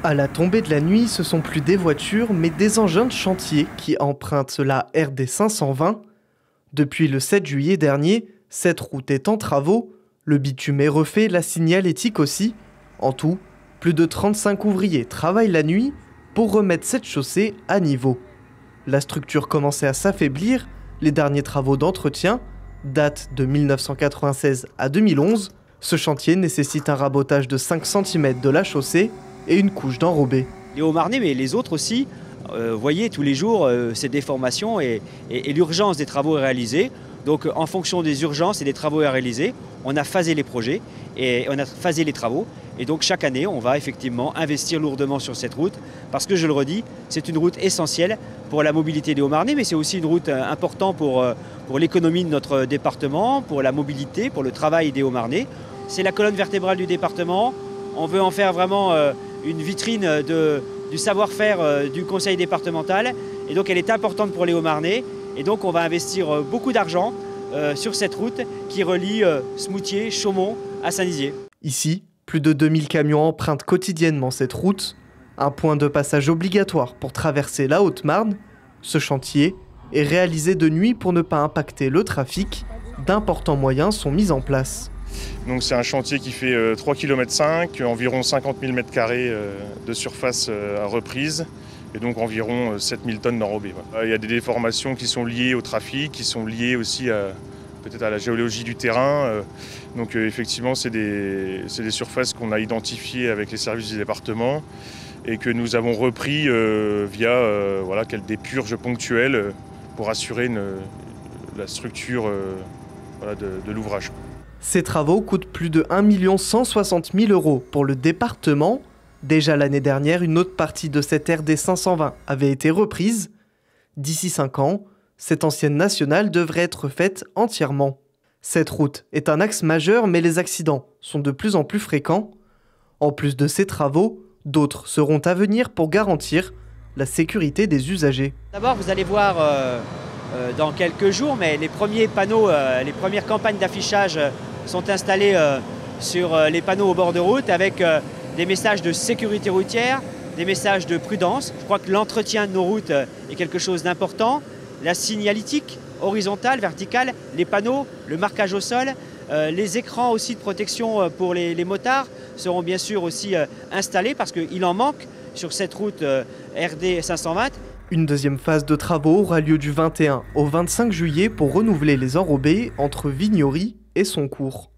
À la tombée de la nuit, ce sont plus des voitures, mais des engins de chantier qui empruntent la RD 520. Depuis le 7 juillet dernier, cette route est en travaux. Le bitume est refait, la signalétique aussi. En tout, plus de 35 ouvriers travaillent la nuit pour remettre cette chaussée à niveau. La structure commençait à s'affaiblir. Les derniers travaux d'entretien datent de 1996 à 2011. Ce chantier nécessite un rabotage de 5 cm de la chaussée et une couche d'enrobé. Les Hauts-Marnais, mais les autres aussi, voyez tous les jours ces déformations et l'urgence des travaux est réalisée. Donc en fonction des urgences et des travaux à réaliser, on a phasé les projets et on a phasé les travaux. Et donc chaque année, on va effectivement investir lourdement sur cette route parce que, je le redis, c'est une route essentielle pour la mobilité des Hauts-Marnais, mais c'est aussi une route importante pour l'économie de notre département, pour la mobilité, pour le travail des Hauts-Marnais. C'est la colonne vertébrale du département. On veut en faire vraiment une vitrine du savoir-faire du conseil départemental. Et donc elle est importante pour les Hauts-Marnais. Et donc on va investir beaucoup d'argent sur cette route qui relie Smoutier, Chaumont à Saint-Nizier. Ici, plus de 2000 camions empruntent quotidiennement cette route. Un point de passage obligatoire pour traverser la Haute-Marne. Ce chantier est réalisé de nuit pour ne pas impacter le trafic. D'importants moyens sont mis en place. Donc c'est un chantier qui fait 3,5 km, environ 50 000 m² de surface à reprise et donc environ 7000 tonnes d'enrobé. Il y a des déformations qui sont liées au trafic, qui sont liées aussi peut-être à la géologie du terrain. Donc effectivement c'est des surfaces qu'on a identifiées avec les services du département et que nous avons repris via des purges ponctuelles pour assurer la structure de l'ouvrage. Ces travaux coûtent plus de 1 160 000 € pour le département. Déjà l'année dernière, une autre partie de cette RD 520 avait été reprise. D'ici 5 ans, cette ancienne nationale devrait être faite entièrement. Cette route est un axe majeur, mais les accidents sont de plus en plus fréquents. En plus de ces travaux, d'autres seront à venir pour garantir la sécurité des usagers. D'abord, vous allez voir dans quelques jours, mais les premiers panneaux, les premières campagnes d'affichage sont installés sur les panneaux au bord de route avec des messages de sécurité routière, des messages de prudence. Je crois que l'entretien de nos routes est quelque chose d'important. La signalétique horizontale, verticale, les panneaux, le marquage au sol, les écrans aussi de protection pour les motards seront bien sûr aussi installés parce qu'il en manque sur cette route RD 520. Une deuxième phase de travaux aura lieu du 21 au 25 juillet pour renouveler les enrobés entre Vignory et Soncourt.